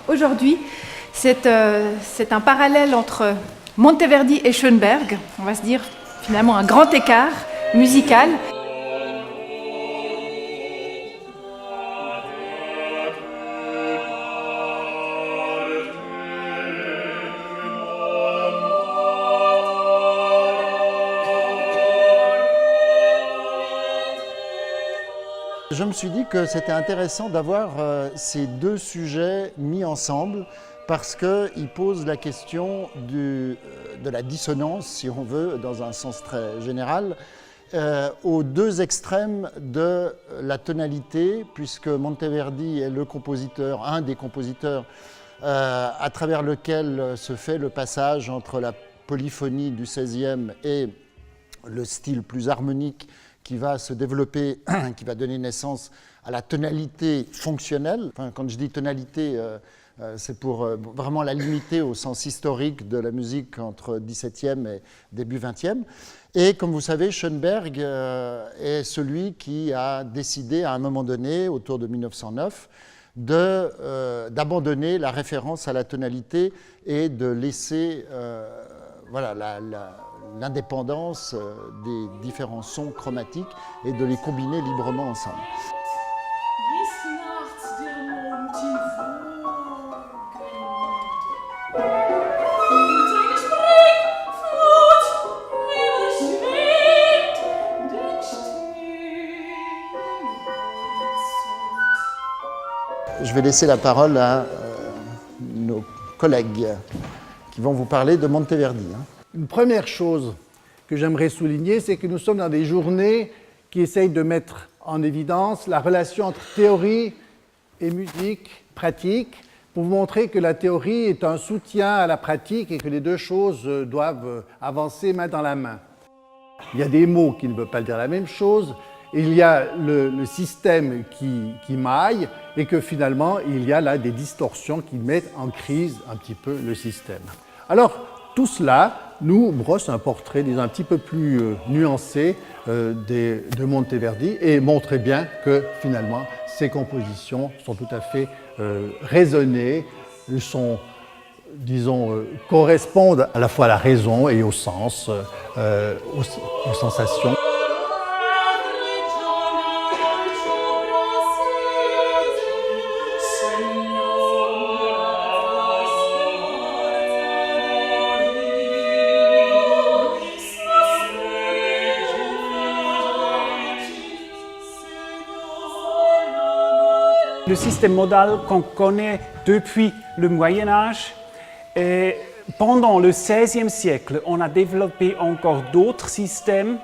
Aujourd'hui, c'est un parallèle entre Monteverdi et Schönberg. On va se dire finalement un grand écart musical. Je me suis dit que c'était intéressant d'avoir ces deux sujets mis ensemble parce qu'ils posent la question de la dissonance, si on veut, dans un sens très général, aux deux extrêmes de la tonalité, puisque Monteverdi est le compositeur, un des compositeurs à travers lequel se fait le passage entre la polyphonie du XVIe et le style plus harmonique qui va se développer, qui va donner naissance à la tonalité fonctionnelle. Enfin, quand je dis tonalité, c'est pour vraiment la limiter au sens historique de la musique entre XVIIe et début XXe. Et comme vous savez, Schönberg est celui qui a décidé à un moment donné, autour de 1909, d'abandonner la référence à la tonalité et de laisser voilà, l'indépendance des différents sons chromatiques et de les combiner librement ensemble. Je vais laisser la parole à nos collègues qui vont vous parler de Monteverdi. Une première chose que j'aimerais souligner, c'est que nous sommes dans des journées qui essayent de mettre en évidence la relation entre théorie et musique pratique, pour vous montrer que la théorie est un soutien à la pratique et que les deux choses doivent avancer main dans la main. Il y a des mots qui ne veulent pas dire la même chose, il y a le système qui maille et que finalement il y a là des distorsions qui mettent en crise un petit peu le système. Alors tout cela nous brosse un portrait, disons, un petit peu plus nuancé de Monteverdi et montre bien que finalement ces compositions sont tout à fait raisonnées, sont, disons, correspondent à la fois à la raison et au sens, aux sensations. Le système modal qu'on connaît depuis le Moyen-Âge, pendant le XVIe siècle, on a développé encore d'autres systèmes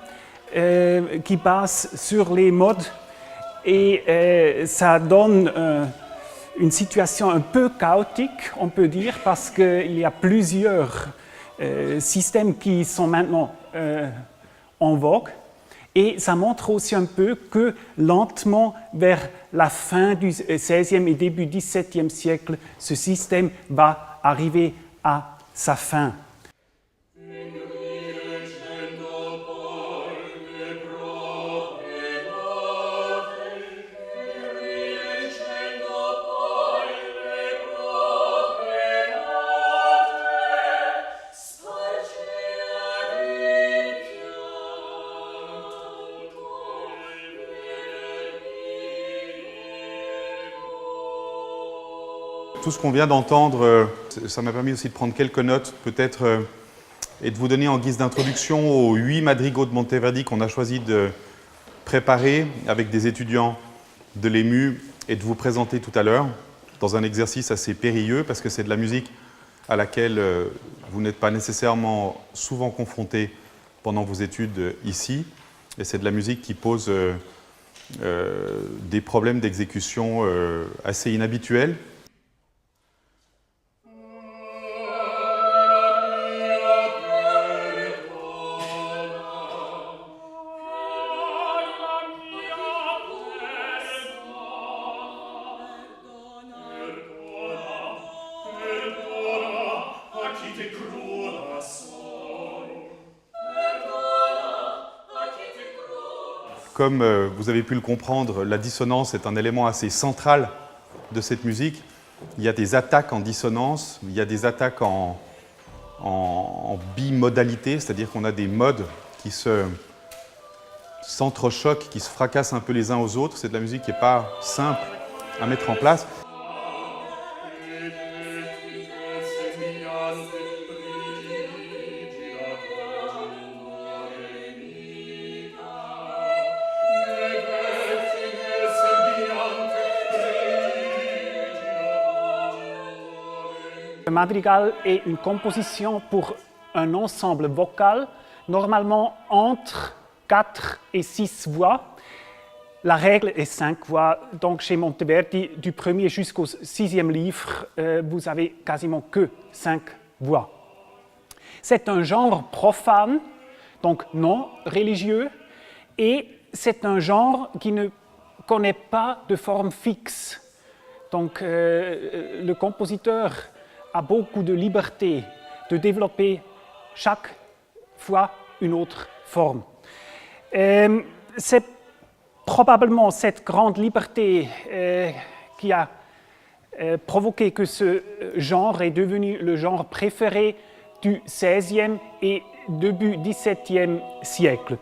qui basent sur les modes et ça donne une situation un peu chaotique, on peut dire, parce qu'il y a plusieurs systèmes qui sont maintenant en vogue. Et ça montre aussi un peu que lentement, vers la fin du XVIe et début du XVIIe siècle, ce système va arriver à sa fin. Tout ce qu'on vient d'entendre, ça m'a permis aussi de prendre quelques notes, peut-être, et de vous donner en guise d'introduction aux 8 madrigaux de Monteverdi qu'on a choisi de préparer avec des étudiants de l'EMU et de vous présenter tout à l'heure, dans un exercice assez périlleux, parce que c'est de la musique à laquelle vous n'êtes pas nécessairement souvent confrontés pendant vos études ici, et c'est de la musique qui pose des problèmes d'exécution assez inhabituels. Comme vous avez pu le comprendre, la dissonance est un élément assez central de cette musique. il y a des attaques en dissonance, il y a des attaques en bimodalité, c'est-à-dire qu'on a des modes qui s'entrechoquent, qui se fracassent un peu les uns aux autres. C'est de la musique qui n'est pas simple à mettre en place. Le madrigal est une composition pour un ensemble vocal, normalement entre 4 et 6 voix. La règle est 5 voix, donc chez Monteverdi, du premier jusqu'au 6e livre, vous avez quasiment que 5 voix. C'est un genre profane, donc non religieux, et c'est un genre qui ne connaît pas de forme fixe. Donc le compositeur a beaucoup de liberté de développer chaque fois une autre forme. C'est probablement cette grande liberté qui a provoqué que ce genre est devenu le genre préféré du XVIe et début XVIIe siècle.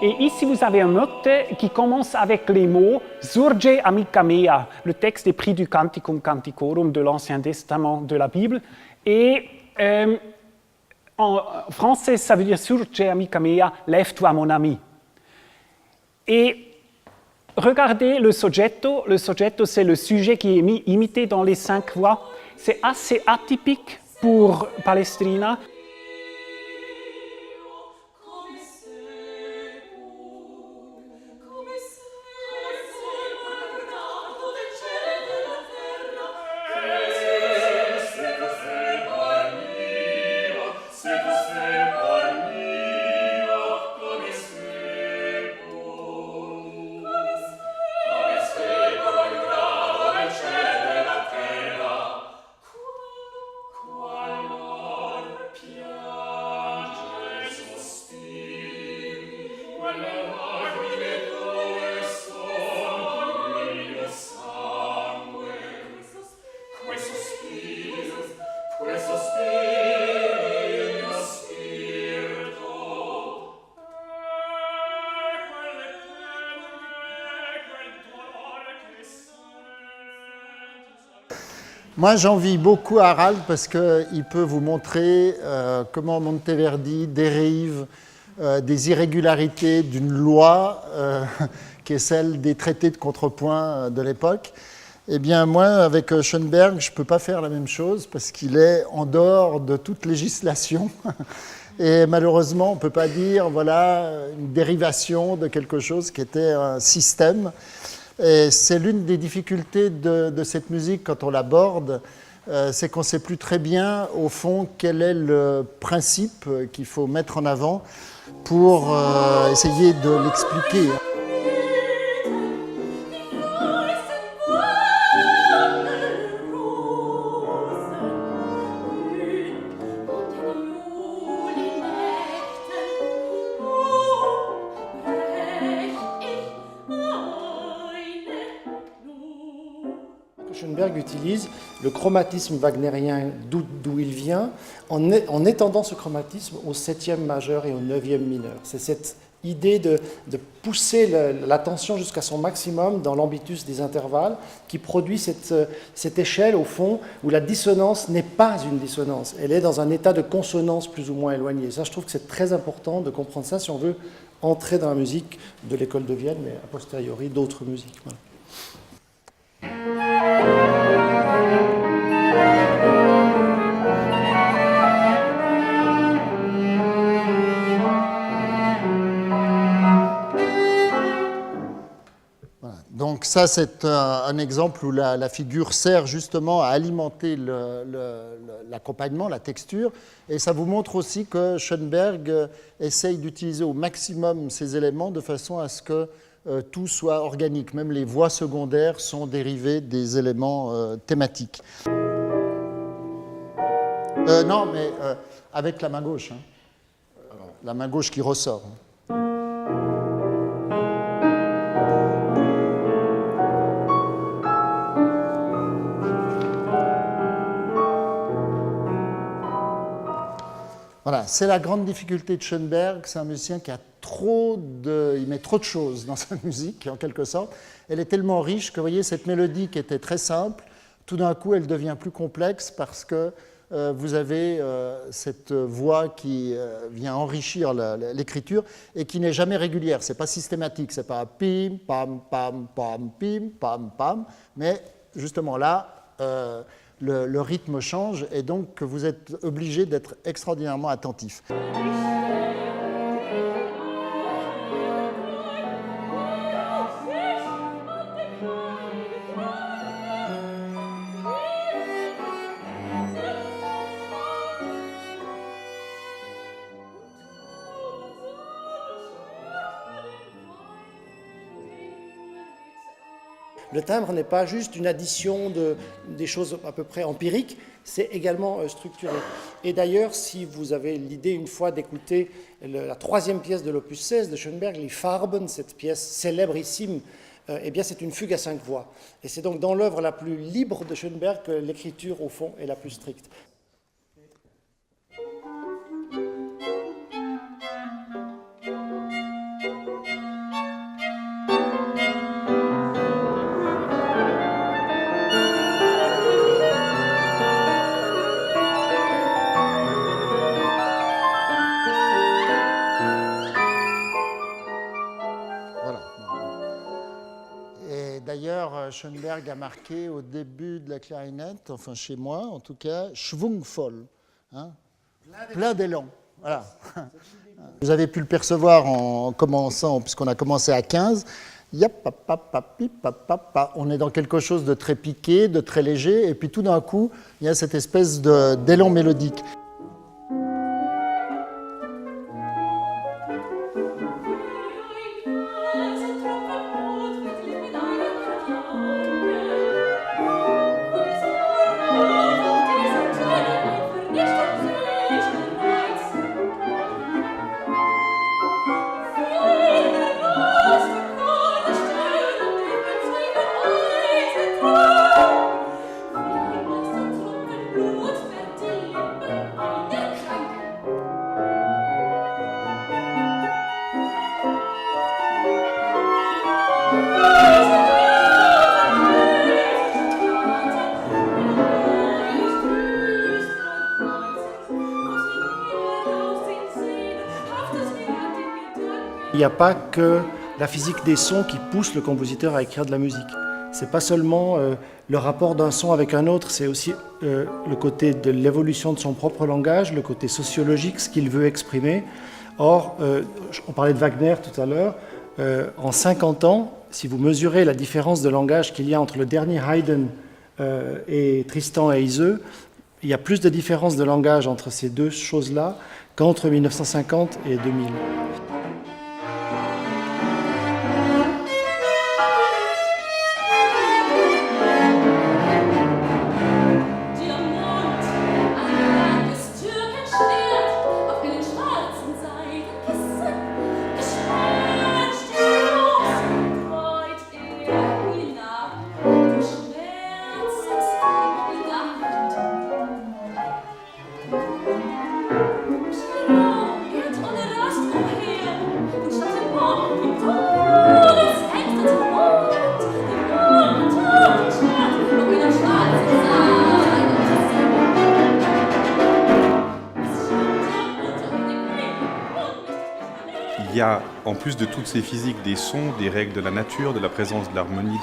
Et ici, vous avez un motet qui commence avec les mots « Surge amica mea ». Le texte est pris du Canticum Canticorum de l'Ancien Testament de la Bible. Et en français, ça veut dire « Surge amica mea, lève-toi mon ami ». Et regardez le soggetto. Le soggetto, c'est le sujet qui est imité dans les 5 voix. C'est assez atypique pour Palestrina. Moi, j'envie beaucoup Harald parce qu'il peut vous montrer comment Monteverdi dérive des irrégularités d'une loi qui est celle des traités de contrepoint de l'époque. Eh bien, moi, avec Schoenberg, je ne peux pas faire la même chose parce qu'il est en dehors de toute législation. Et malheureusement, on ne peut pas dire, voilà, une dérivation de quelque chose qui était un système. Et c'est l'une des difficultés de cette musique quand on l'aborde, c'est qu'on ne sait plus très bien, au fond, quel est le principe qu'il faut mettre en avant pour essayer de l'expliquer. Schoenberg utilise le chromatisme wagnérien d'où il vient, en étendant ce chromatisme au 7e majeur et au 9e mineur. C'est cette idée de pousser la tension jusqu'à son maximum dans l'ambitus des intervalles qui produit cette échelle, au fond, où la dissonance n'est pas une dissonance. Elle est dans un état de consonance plus ou moins éloigné. Ça, je trouve que c'est très important de comprendre ça si on veut entrer dans la musique de l'école de Vienne, mais a posteriori d'autres musiques. Voilà. Donc Donc ça, c'est un exemple où la figure sert justement à alimenter l'accompagnement, la texture. Et ça vous montre aussi que Schoenberg essaye d'utiliser au maximum ces éléments de façon à ce que tout soit organique. Même les voix secondaires sont dérivées des éléments thématiques. Non, mais avec la main gauche. Hein. La main gauche qui ressort. Voilà, c'est la grande difficulté de Schoenberg. C'est un musicien qui a il met trop de choses dans sa musique, en quelque sorte. Elle est tellement riche que, vous voyez, cette mélodie qui était très simple, tout d'un coup, elle devient plus complexe parce que vous avez cette voix qui vient enrichir l'écriture et qui n'est jamais régulière. C'est pas systématique, c'est pas pim, pam, pam, pam, pim, pam, pam, mais justement là, le rythme change et donc vous êtes obligé d'être extraordinairement attentif. Le timbre n'est pas juste une addition des choses à peu près empiriques, c'est également structuré. Et d'ailleurs, si vous avez l'idée une fois d'écouter la troisième pièce de l'opus 16 de Schoenberg, les Farben, cette pièce célébrissime, eh bien c'est une fugue à 5 voix. Et c'est donc dans l'œuvre la plus libre de Schoenberg que l'écriture, au fond, est la plus stricte. D'ailleurs, Schoenberg a marqué au début de la clarinette, enfin chez moi en tout cas, schwungvoll, hein, plein d'élan. Voilà. Vous avez pu le percevoir en commençant, puisqu'on a commencé à 15. On est dans quelque chose de très piqué, de très léger, et puis tout d'un coup, il y a cette espèce d'élan mélodique. Il n'y a pas que la physique des sons qui pousse le compositeur à écrire de la musique. Ce n'est pas seulement le rapport d'un son avec un autre, c'est aussi le côté de l'évolution de son propre langage, le côté sociologique, ce qu'il veut exprimer. Or, on parlait de Wagner tout à l'heure, en 50 ans, si vous mesurez la différence de langage qu'il y a entre le dernier Haydn et Tristan et Iseult, il y a plus de différence de langage entre ces deux choses-là qu'entre 1950 et 2000. Il y a, en plus de toutes ces physiques des sons, des règles de la nature, de la présence de l'harmonie,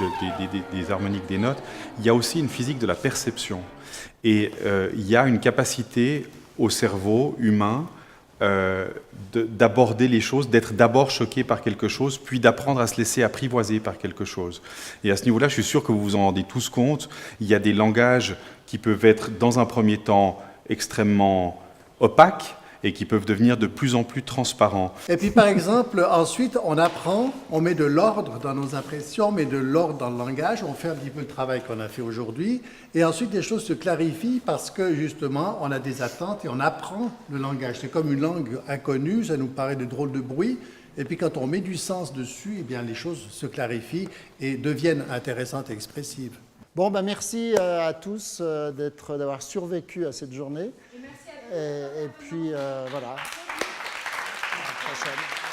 des harmoniques des notes, il y a aussi une physique de la perception. Et il y a une capacité au cerveau humain d'aborder les choses, d'être d'abord choqué par quelque chose, puis d'apprendre à se laisser apprivoiser par quelque chose. Et à ce niveau-là, je suis sûr que vous vous en rendez tous compte. Il y a des langages qui peuvent être, dans un premier temps, extrêmement opaques, et qui peuvent devenir de plus en plus transparents. Et puis par exemple, ensuite, on apprend, on met de l'ordre dans nos impressions, on met de l'ordre dans le langage, on fait un petit peu le travail qu'on a fait aujourd'hui, et ensuite les choses se clarifient parce que justement, on a des attentes et on apprend le langage. C'est comme une langue inconnue, ça nous paraît de drôles de bruit, et puis quand on met du sens dessus, eh bien les choses se clarifient et deviennent intéressantes et expressives. Bon, ben merci à tous d'avoir survécu à cette journée. Et puis, voilà. À la prochaine.